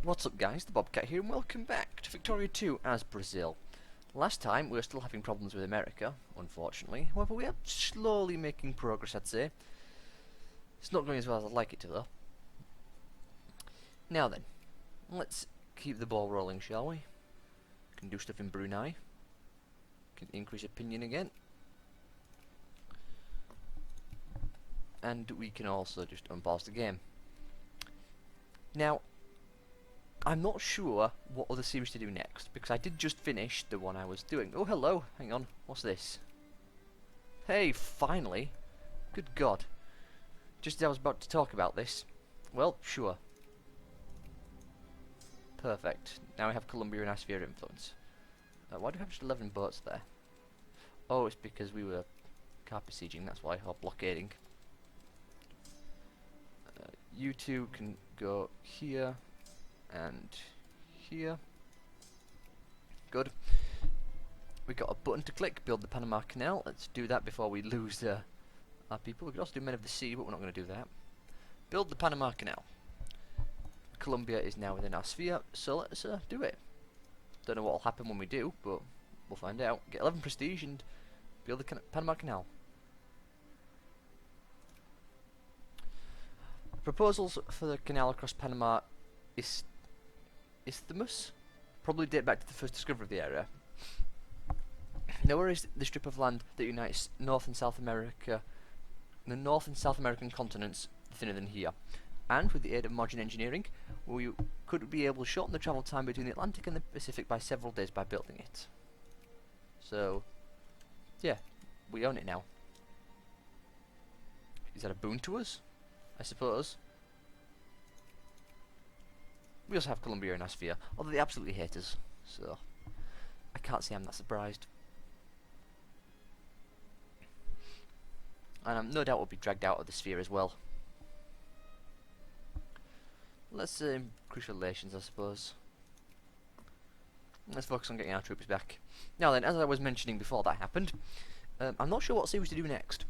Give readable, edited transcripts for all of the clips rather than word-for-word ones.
What's up guys, the Bobcat here and welcome back to Victoria 2 as Brazil. Last time we were still having problems with America, unfortunately. However, we are slowly making progress, I'd say. It's not going as well as I'd like it to though. Now then, let's keep the ball rolling, shall we? Can do stuff in Brunei. Can increase opinion again. And we can also just unpause the game. Now, I'm not sure what other series to do next, because I did just finish the one I was doing. Oh, hello. Hang on. What's this? Hey, finally. Good God. Just as I was about to talk about this. Well, sure. Perfect. Now we have Colombia and our sphere of influence. Why do we have just 11 boats there? Oh, it's because we were car besieging, that's why, or blockading. You two can go here and here. Good. We got a button to click, build the Panama Canal. Let's do that before we lose our people. We could also do Men of the Sea, but we're not going to do that. Build the Panama Canal. Colombia is now within our sphere, so let's do it. Don't know what will happen when we do, but we'll find out. Get 11 prestige and build the Panama Canal. Proposals for the canal across Panama Isthmus probably date back to the first discovery of the area. Nowhere is the strip of land that unites North and South America, the North and South American continents, thinner than here. And with the aid of modern engineering, we could be able to shorten the travel time between the Atlantic and the Pacific by several days by building it. So, yeah, we own it now. Is that a boon to us? I suppose. We also have Colombia in our sphere, although they absolutely hate us, so I can't say I'm that surprised. And no doubt we'll be dragged out of the sphere as well. Let's increase relations, I suppose. Let's focus on getting our troops back. Now then, as I was mentioning before that happened, I'm not sure what series to do next.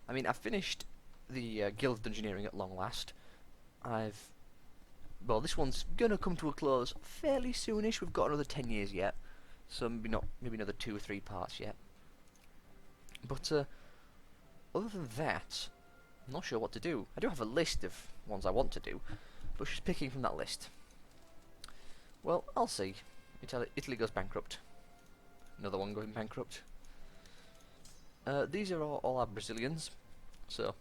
I mean, I've finished the Guild of Engineering at long last. Well, this one's gonna come to a close fairly soonish. We've got another 10 years yet, so maybe another 2 or 3 parts yet. But other than that, I'm not sure what to do. I do have a list of ones I want to do, but just picking from that list. Well, I'll see. Italy goes bankrupt. Another one going bankrupt. These are all our Brazilians, so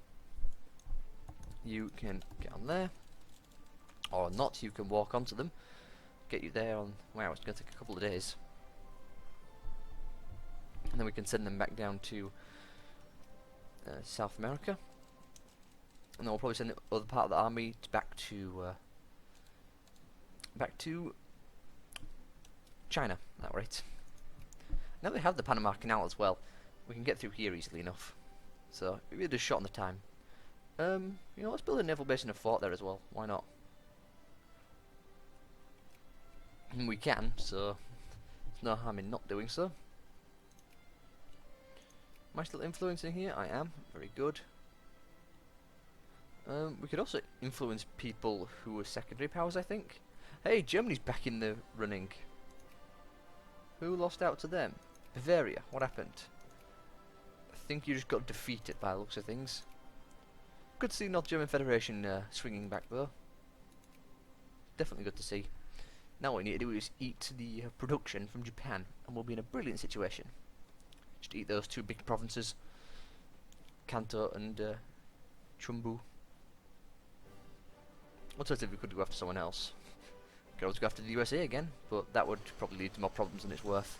you can get on there, or not. You can walk onto them, get you there on. Wow, it's going to take a couple of days, and then we can send them back down to South America, and then we'll probably send the other part of the army back to China. That right. Now they have the Panama Canal as well, we can get through here easily enough. So maybe just shot on the time. You know, let's build a naval base and a fort there as well. Why not? And we can, so there's no harm in not doing so. Am I still influencing here? I am. Very good. We could also influence people who are secondary powers, I think. Hey, Germany's back in the running. Who lost out to them? Bavaria. What happened? I think you just got defeated by the looks of things. Good to see North German Federation swinging back though. Definitely good to see. Now what we need to do is eat the production from Japan, and we'll be in a brilliant situation. Just eat those 2 big provinces, Kanto and Chumbu. Alternatively, we could go after someone else. Could also go after the USA again, but that would probably lead to more problems than it's worth.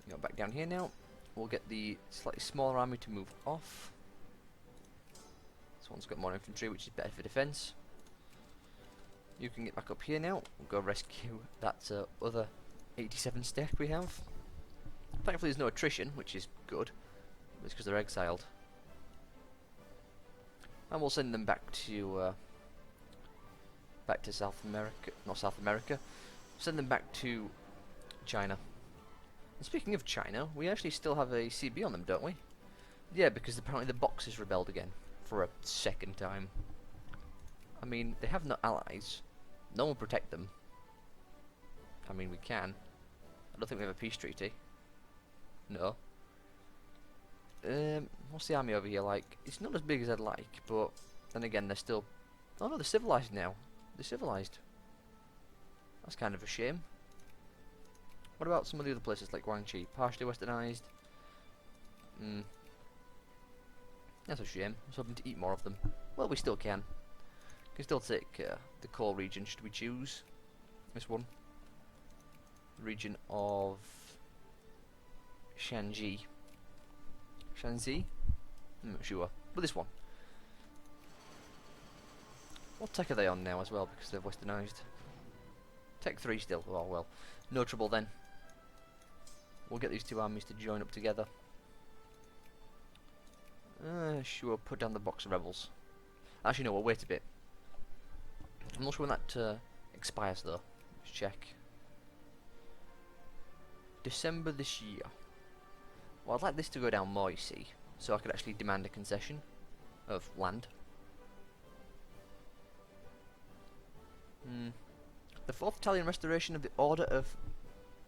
Go back down here now. We'll get the slightly smaller army to move off. This one's got more infantry, which is better for defence. You can get back up here now. We'll go rescue that other 87 stack we have. Thankfully there's no attrition, which is good. It's because they're exiled. And we'll send them back to South America. Not South America. Send them back to China. And speaking of China, we actually still have a CB on them, don't we? Yeah, because apparently the Boxers rebelled again. For a second time. I mean, they have no allies. No one will protect them. I mean, we can. I don't think we have a peace treaty. No. What's the army over here like? It's not as big as I'd like, but then again, they're still... Oh no, they're civilized now. They're civilized. That's kind of a shame. What about some of the other places like Guangxi? Partially westernized. That's a shame. I was hoping to eat more of them. Well, we still can. We can still take the core region, should we choose this one. The region of Shanxi. Shanxi? I'm not sure. But this one. What tech are they on now as well, because they've westernized? Tech 3 still. Oh well. No trouble then. We'll get these two armies to join up together. Sure, put down the Box of Rebels. Actually no, we'll wait a bit. I'm not sure when that expires though. Let's check. December this year. Well, I'd like this to go down more, you see, so I could actually demand a concession of land. The 4th Italian restoration of the Order of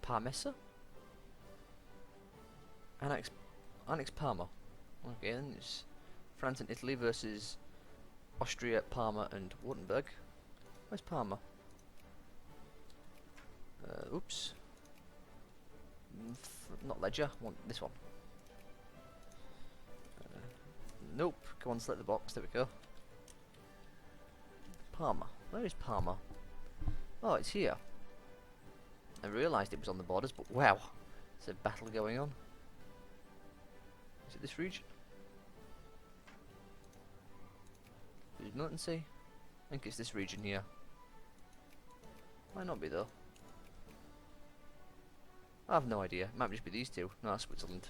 Parmesa? Annex Parma. Okay, then it's France and Italy versus Austria, Parma and Württemberg. Where's Parma? Oops. Not Ledger, I want this one. Nope, come on, select the box, there we go. Parma, where is Parma? Oh, it's here. I realised it was on the borders, but wow, there's a battle going on. Is it this region? Is it militancy? I think it's this region here. Might not be though. I have no idea. It might just be these two. No, that's Switzerland.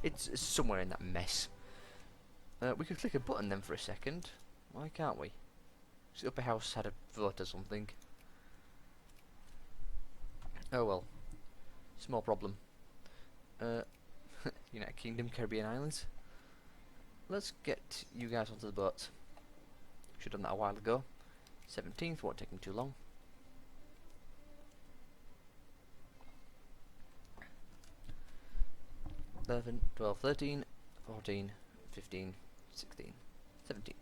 It's somewhere in that mess. We could click a button then for a second. Why can't we? So the upper house had a vote or something. Oh well. Small problem. United Kingdom, Caribbean Islands. Let's get you guys onto the boat. Should have done that a while ago. 17th, won't take them too long. Eleven, 12, 13, 14, 15, 16, 17.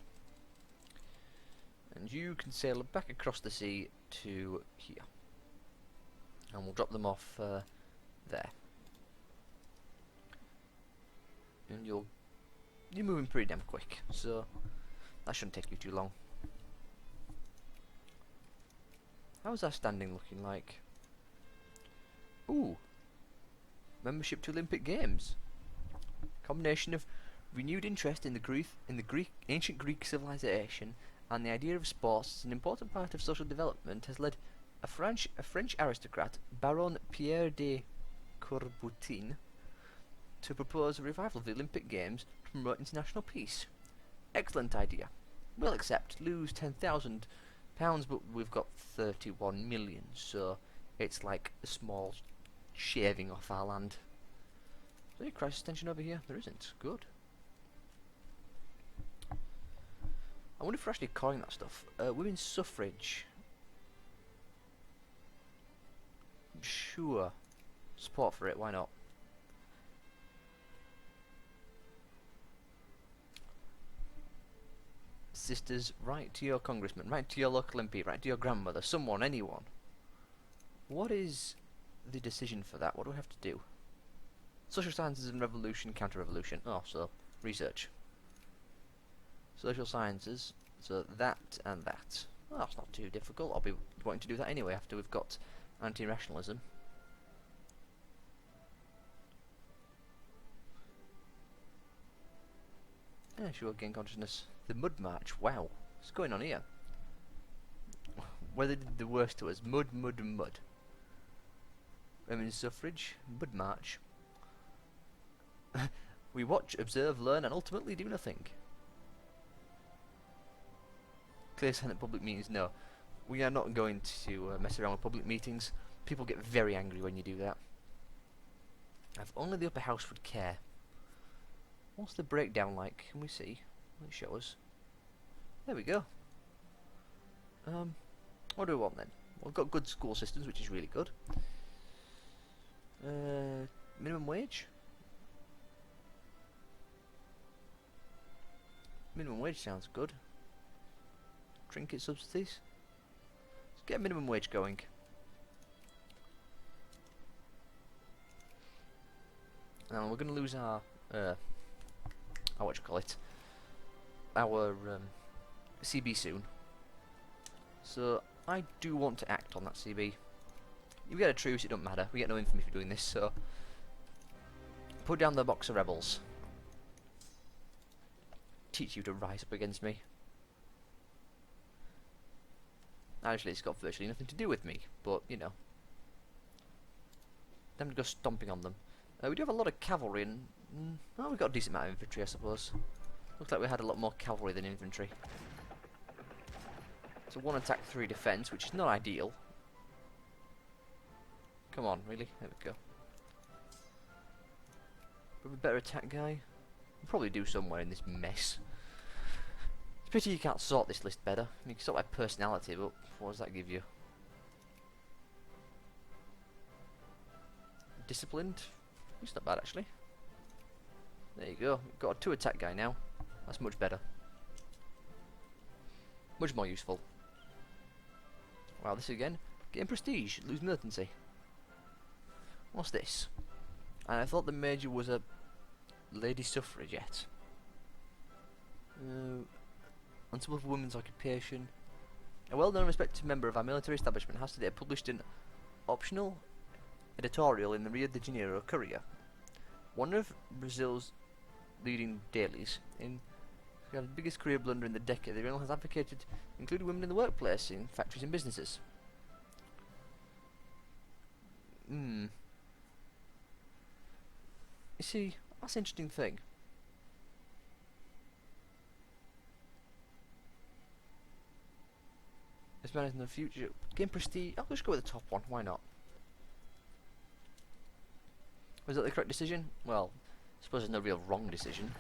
And you can sail back across the sea to here. And we'll drop them off there. And you're moving pretty damn quick, so that shouldn't take you too long. How's our standing looking like? Ooh, membership to Olympic Games. Combination of renewed interest in the ancient Greek civilization and the idea of sports as an important part of social development has led a French aristocrat, Baron Pierre de Coubertin, to propose a revival of the Olympic Games to promote international peace. Excellent idea. We'll accept. Lose £10,000, but we've got 31 million, so it's like a small shaving off our land. Is there any crisis tension over here? There isn't. Good. I wonder if we're actually calling that stuff. Women's suffrage. Sure. Support for it, why not? Sisters, write to your congressman, write to your local MP, write to your grandmother, someone, anyone. What is the decision for that? What do we have to do? Social sciences and revolution, counter-revolution. Oh, so, research. Social sciences, so that and that. Well, that's not too difficult. I'll be wanting to do that anyway after we've got anti-rationalism. Yeah, sure, gain consciousness. The Mud March, wow. What's going on here? Weather did the worst to us. Mud, mud, and mud. Women's suffrage, Mud March. We watch, observe, learn, and ultimately do nothing. Clear sign at public meetings, no. We are not going to mess around with public meetings. People get very angry when you do that. If only the upper house would care. What's the breakdown like? Can we see? Will it show us? There we go. What do we want then? Well, we've got good school systems, which is really good. Minimum wage? Minimum wage sounds good. Trinket subsidies? Let's get a minimum wage going. Now we're going to lose our what you call it? Our CB soon. So I do want to act on that CB. You get a truce, it doesn't matter. We get no infamy for doing this, so put down the Boxer rebels. Teach you to rise up against me. Actually, it's got virtually nothing to do with me, but you know. Them to go stomping on them. We do have a lot of cavalry, and well, we've got a decent amount of infantry, I suppose. Looks like we had a lot more cavalry than infantry. So 1 attack, 3 defense, which is not ideal. Come on, really? There we go. But a better attack guy? We'll probably do somewhere in this mess. It's a pity you can't sort this list better. I mean, you can sort by personality, but what does that give you? Disciplined? It's not bad, actually. There you go. We've got a 2 attack guy now. That's much better. Much more useful. Wow, this again. Getting prestige. Lose militancy. What's this? And I thought the major was a lady suffragette. Unsupported for women's occupation. A well-known respected member of our military establishment has today published an optional editorial in the Rio de Janeiro Courier, one of Brazil's leading dailies. In the biggest career blunder in the decade, the journal has advocated including women in the workplace, in factories and businesses. You see, that's an interesting thing. It's better in the future. Gain prestige. I'll just go with the top one. Why not? Was that the correct decision? Well, I suppose there's no real wrong decision.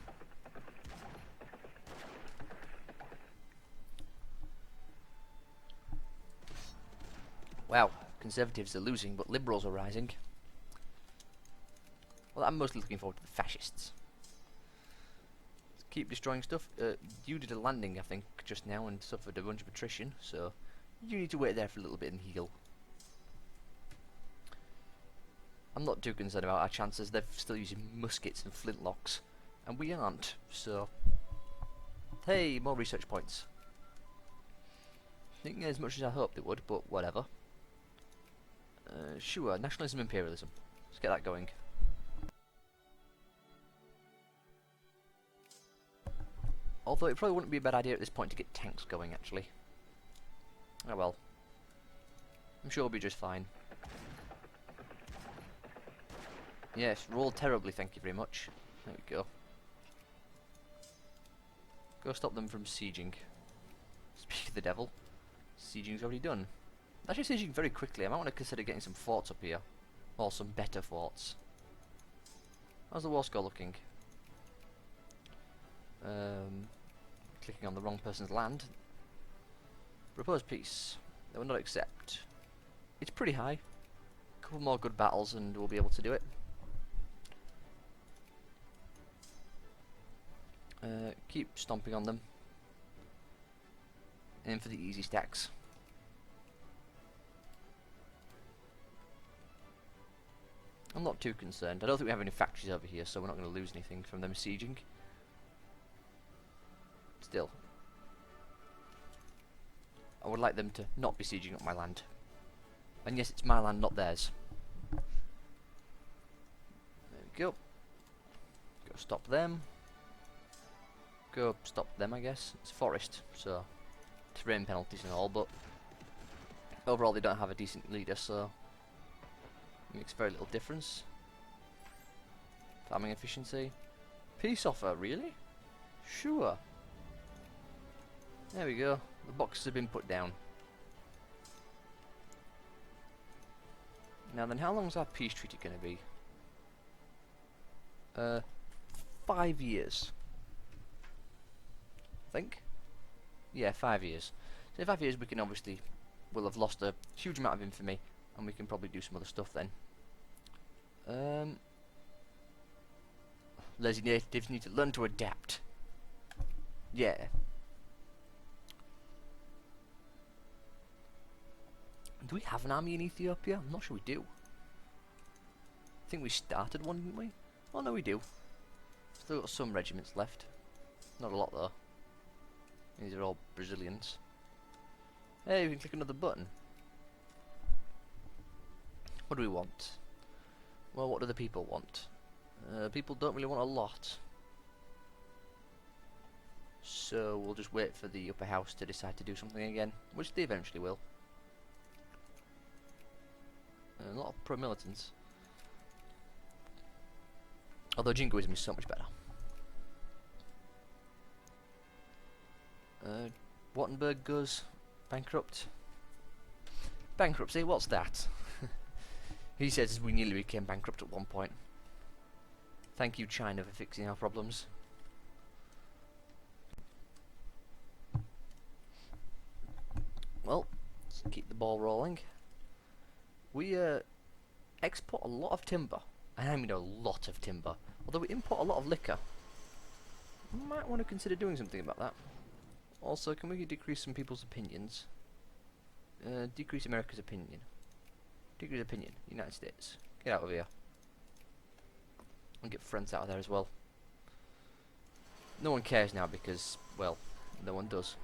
Wow, Conservatives are losing, but Liberals are rising. Well, I'm mostly looking forward to the Fascists. Let's keep destroying stuff. You did a landing, I think, just now and suffered a bunch of attrition, so you need to wait there for a little bit and heal. I'm not too concerned about our chances. They're still using muskets and flintlocks, and we aren't, so hey, more research points. Didn't get as much as I hoped it would, but whatever. Sure, nationalism, imperialism. Let's get that going. Although it probably wouldn't be a bad idea at this point to get tanks going, actually. Oh well. I'm sure we'll be just fine. Yes, roll terribly, thank you very much. There we go. Go stop them from sieging. Speak of the devil. Sieging's already done. Actually sieging very quickly. I might want to consider getting some forts up here. Or some better forts. How's the war score looking? Clicking on the wrong person's land. Propose peace. They will not accept. It's pretty high. A couple more good battles and we'll be able to do it. Keep stomping on them. Aim for the easy stacks. I'm not too concerned. I don't think we have any factories over here, so we're not going to lose anything from them sieging. Still, I would like them to not be sieging up my land. And yes, it's my land, not theirs. There we go. Go stop them. Go stop them, I guess. It's forest, so terrain penalties and all, but overall they don't have a decent leader, so it makes very little difference. Farming efficiency. Peace offer, really? Sure. There we go. The boxes have been put down. Now then, how long is our peace treaty going to be? 5 years. I think. Yeah, 5 years. So in 5 years we can obviously, we'll have lost a huge amount of infamy, and we can probably do some other stuff then. Lazy natives need to learn to adapt. Yeah. Do we have an army in Ethiopia? I'm not sure we do. I think we started one, didn't we? Oh no, we do. Still got some regiments left. Not a lot though. These are all Brazilians. Hey, we can click another button. What do we want? Well, what do the people want? People don't really want a lot. So we'll just wait for the upper house to decide to do something again, which they eventually will. A lot of pro-militants. Although jingoism is so much better. Wattenberg goes bankrupt. Bankruptcy, what's that? He says we nearly became bankrupt at one point. Thank you, China, for fixing our problems. Well, let's keep the ball rolling. We export a lot of timber. I mean a lot of timber. Although we import a lot of liquor. We might want to consider doing something about that. Also, can we decrease some people's opinions? Decrease America's opinion. Decrease opinion. United States. Get out of here. And get France out of there as well. No one cares now because, well, no one does.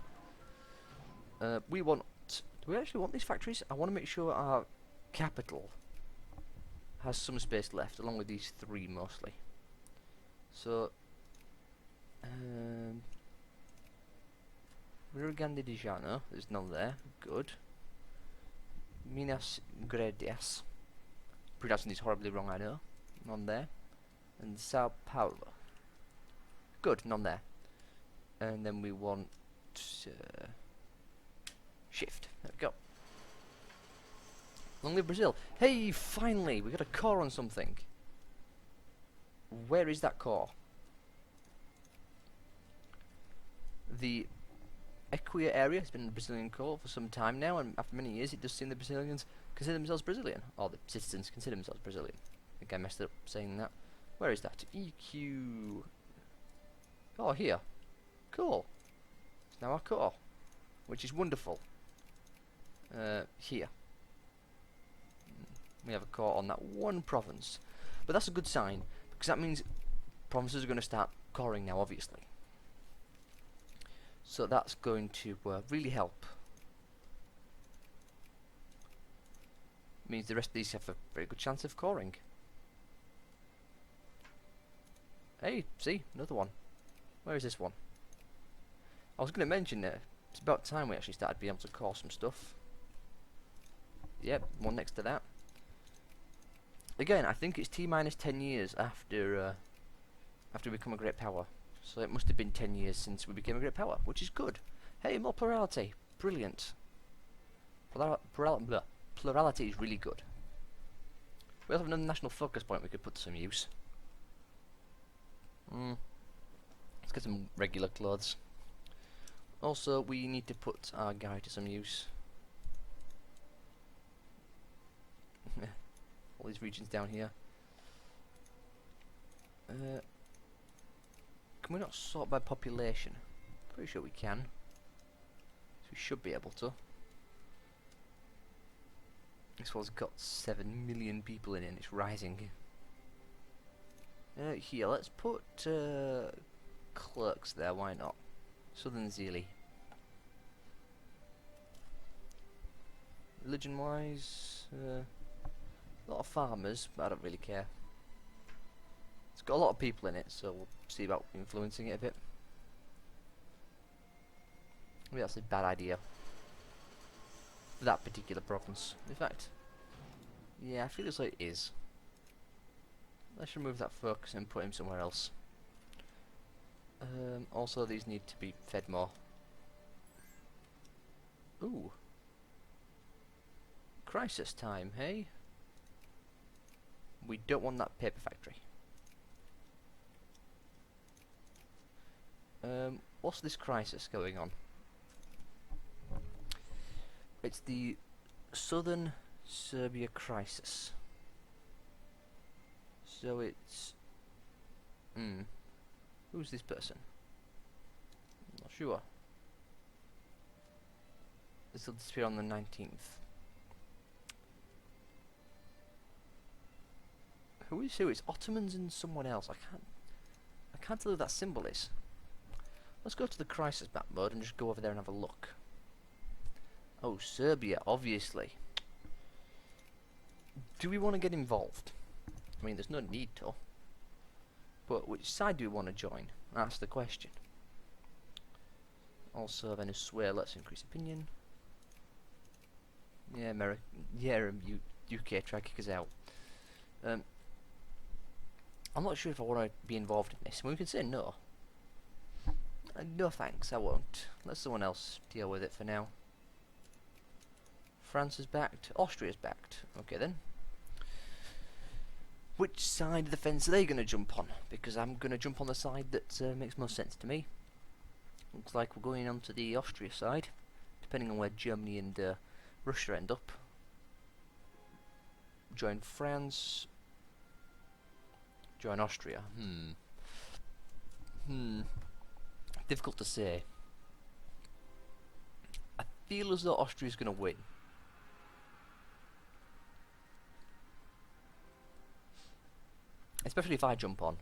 We want... Do we actually want these factories? I want to make sure our capital has some space left, along with these three mostly. So... Rio Grande de Janeiro, there's none there. Good. Minas Gerais. Pronouncing this horribly wrong, I know. None there. And Sao Paulo. Good, none there. And then we want... shift. There we go. Long live Brazil. Hey, finally! We got a core on something. Where is that core? The Equia area has been a Brazilian core for some time now, and after many years it does seem the Brazilians consider themselves Brazilian. Or the citizens consider themselves Brazilian. I think I messed up saying that. Where is that? EQ... Oh, here. Cool. It's now our core, which is wonderful. Here. We have a core on that one province. But that's a good sign, because that means provinces are going to start coring now, obviously. So that's going to really help. Means the rest of these have a very good chance of coring. Hey, see, another one. Where is this one? I was going to mention that it's about time we actually started being able to core some stuff. Yep, one next to that. Again, I think it's T-minus 10 years after we become a great power. So it must have been 10 years since we became a great power, which is good. Hey, more plurality. Brilliant. Plurality is really good. We also have another national focus point we could put to some use. Let's get some regular clothes. Also, we need to put our guy to some use. All these regions down here. Can we not sort by population? Pretty sure we can. So we should be able to. This one's got 7 million people in it and it's rising. Here, let's put clerks there, why not? Southern Zealy. Religion wise, a lot of farmers, but I don't really care. It's got a lot of people in it, so we'll see about influencing it a bit. Maybe that's a bad idea for that particular province. In fact, yeah, I feel as though it is. Let's remove that focus and put him somewhere else. Also, these need to be fed more. Ooh. Crisis time, hey? We don't want that paper factory. What's this crisis going on? It's the Southern Serbia crisis. So it's... Who's this person? Not sure. This will disappear on the 19th. Who is who? It's Ottomans and someone else. I can't tell who that symbol is. Let's go to the crisis map mode and just go over there and have a look. Oh, Serbia, obviously. Do we want to get involved? I mean, there's no need to. But which side do we want to join? That's the question. Also, Venezuela, let's increase opinion. Yeah, America. Yeah, UK try to kick us out. I'm not sure if I want to be involved in this. We can say no. No thanks, I won't. Let someone else deal with it for now. France is backed. Austria's backed. Okay then. Which side of the fence are they going to jump on? Because I'm going to jump on the side that makes most sense to me. Looks like we're going on to the Austria side, depending on where Germany and Russia end up. Join France. Join Austria. Difficult to say. I feel as though Austria's going to win. Especially if I jump on.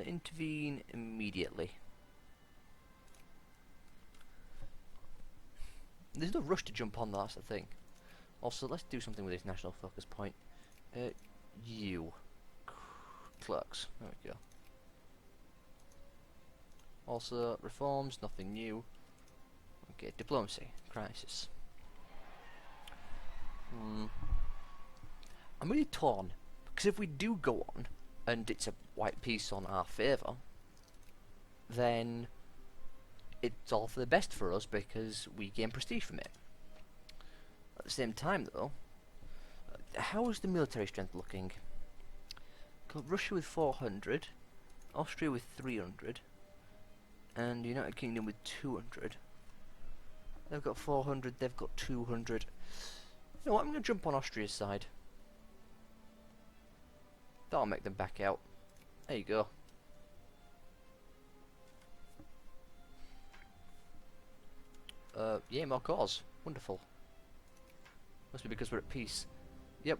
Intervene immediately. There's no rush to jump on, that's the thing. Also, let's do something with this national focus point. You. Clerks. There we go. Also, reforms, nothing new. Okay, diplomacy. Crisis. I'm really torn. Because if we do go on, and it's a white piece on our favour, then it's all for the best for us because we gain prestige from it. At the same time though, how is the military strength looking? Got Russia with 400, Austria with 300, and the United Kingdom with 200. They've got 400, they've got 200. You know what, I'm going to jump on Austria's side. That'll make them back out. There you go. Yeah, more cause. Wonderful. Must be because we're at peace. Yep.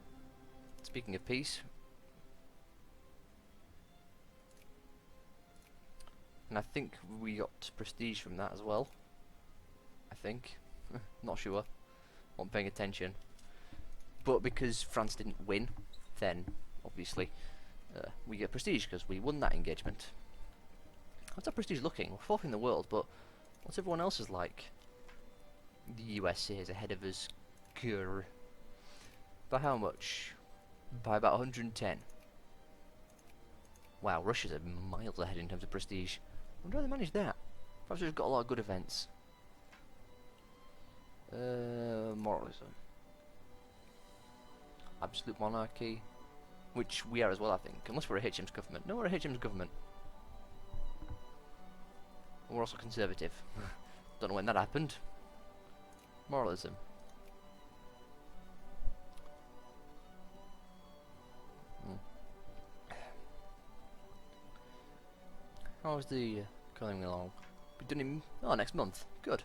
Speaking of peace. And I think we got prestige from that as well. I think. Not sure. Not paying attention. But because France didn't win, then obviously we get prestige because we won that engagement. How's our prestige looking? We're fourth in the world, but what's everyone else's like? The USA is ahead of us. Grr. By how much? By about 110. Wow, Russia's miles ahead in terms of prestige. I wonder how they managed that. Perhaps they've got a lot of good events. Moralism. Absolute monarchy. Which we are as well, I think. Unless we're a HM's government. No, we're a HM's government. And we're also conservative. Don't know when that happened. Moralism. How's the going along? Be done in next month. Good.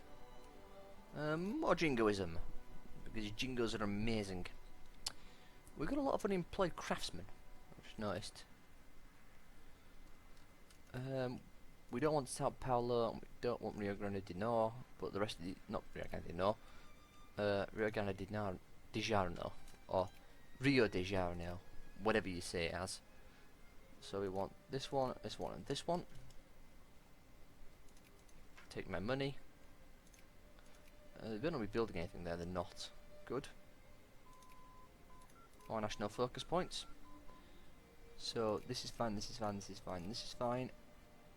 More jingoism, because jingos are amazing. We've got a lot of unemployed craftsmen. I've just noticed. We don't want Sao Paulo. We don't want Rio Grande do Norte, but the rest of the not Rio Grande do Norte. Rio Grande de Jarno or Rio de Jarno, whatever you say it as. So we want this one, and this one. Take my money. They're going to be building anything there, they're not. Good. More national focus points. So this is fine, this is fine, this is fine, this is fine.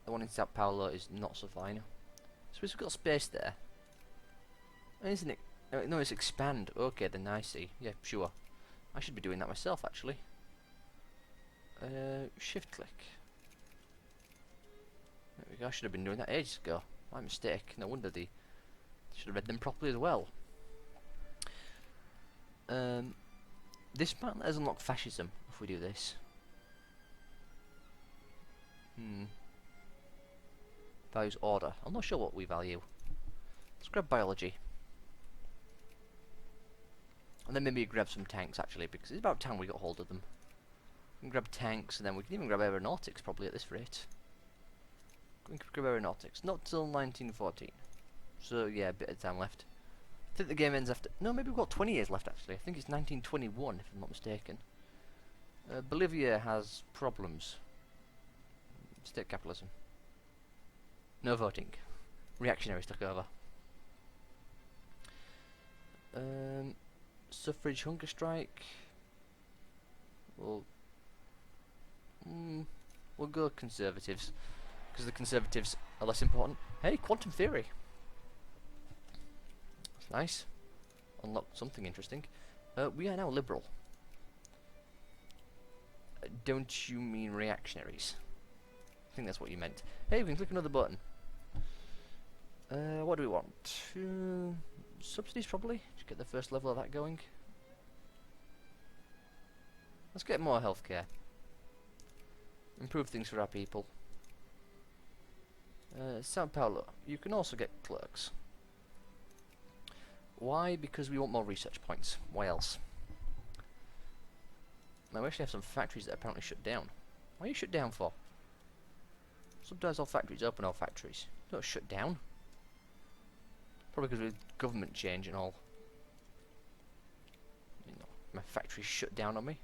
The one in Sao Paulo is not so fine. So we've got space there. Isn't it? No, it's expand. Okay, then I see. Yeah, sure. I should be doing that myself, actually. Shift click. There we go. I should have been doing that ages ago. My mistake. No wonder they should have read them properly as well. This might let us unlock fascism if we do this. Values order. I'm not sure what we value. Let's grab biology. And then maybe grab some tanks actually, because it's about time we got hold of them. We can grab tanks, and then we can even grab aeronautics probably at this rate. We can grab aeronautics. Not till 1914. So yeah, a bit of time left. I think the game ends after... No, maybe we've got 20 years left actually. I think it's 1921 if I'm not mistaken. Bolivia has problems. State capitalism. No voting. Reactionaries took over. Suffrage hunger strike. We'll go conservatives, because the conservatives are less important. Hey, quantum theory. That's nice. Unlocked something interesting. We are now liberal. Don't you mean reactionaries? I think that's what you meant. Hey, we can click another button. What do we want? Subsidies probably. Just get the first level of that going. Let's get more healthcare. Improve things for our people. Sao Paulo. You can also get clerks. Why? Because we want more research points. Why else? Now we actually have some factories that are apparently shut down. Why are you shut down for? Sometimes all factories open, all factories don't shut down. Probably because of government change and all. You know, my factory's shut down on me.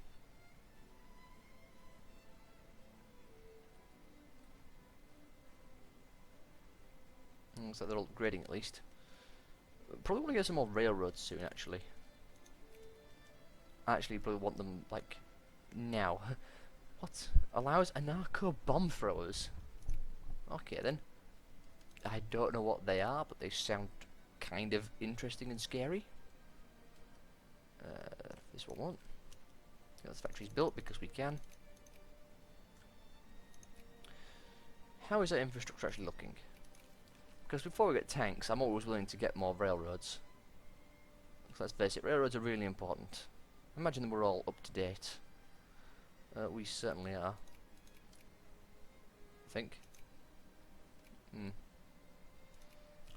Looks like they're all upgrading at least. Probably want to get some more railroads soon, actually. I actually probably want them, like, now. What? Allows anarcho bomb throwers? Okay then. I don't know what they are, but they sound kind of interesting and scary. This one won't. Get this factory's built because we can. How is that infrastructure actually looking? Because before we get tanks, I'm always willing to get more railroads. So let's face it, railroads are really important. Imagine them were all up to date. We certainly are. I think.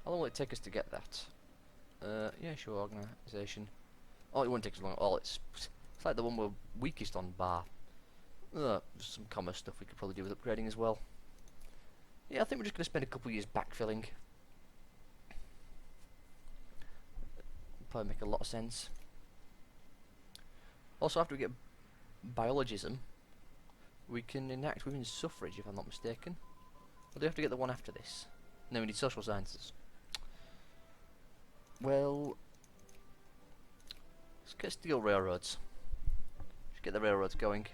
How long will it take us to get that? Yeah, sure, organisation. Oh, it won't take us long at all. It's like the one we're weakest on, bar. Some commerce stuff we could probably do with upgrading as well. Yeah, I think we're just going to spend a couple of years backfilling. Probably make a lot of sense. Also, after we get biologism, we can enact women's suffrage, if I'm not mistaken. Or do we have to get the one after this? No, we need social sciences. Well, let's get steel railroads. Let's get the railroads going.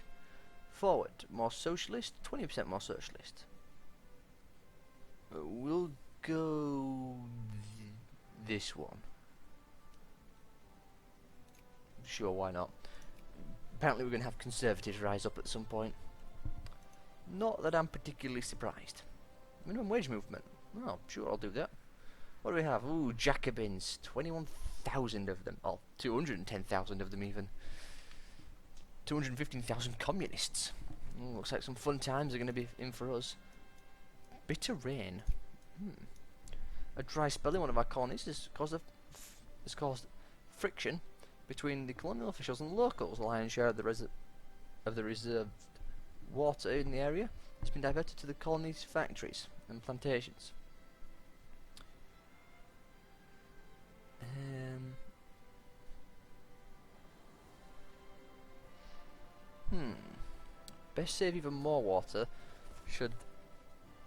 Forward, more socialist, 20% more socialist. We'll go this one. Sure, why not? Apparently we're going to have conservatives rise up at some point. Not that I'm particularly surprised. Minimum wage movement. Oh, sure, I'll do that. What do we have? Ooh, Jacobins. 21,000 of them. Oh, 210,000 of them even. 215,000 communists. Ooh, looks like some fun times are going to be in for us. Bitter rain. A dry spell in one of our colonies has caused friction between the colonial officials and locals. The lion's share of the reserved water in the area has been diverted to the colony's factories and plantations. Best save even more water should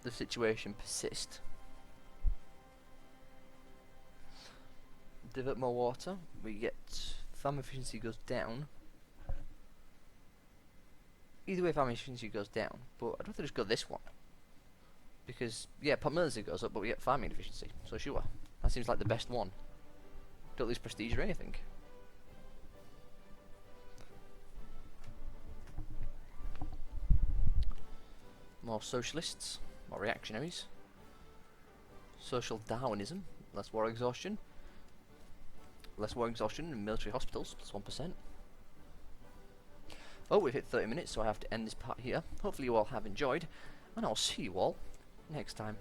the situation persist. Divert more water, we get farm efficiency goes down. Either way, farm efficiency goes down, but I'd rather just go this one. Because, yeah, popularization goes up, but we get farming efficiency, so sure. That seems like the best one. Don't lose prestige or anything. More socialists, more reactionaries. Social Darwinism, less war exhaustion. Less war exhaustion in military hospitals, plus 1%. Oh, we've hit 30 minutes, so I have to end this part here. Hopefully you all have enjoyed, and I'll see you all next time.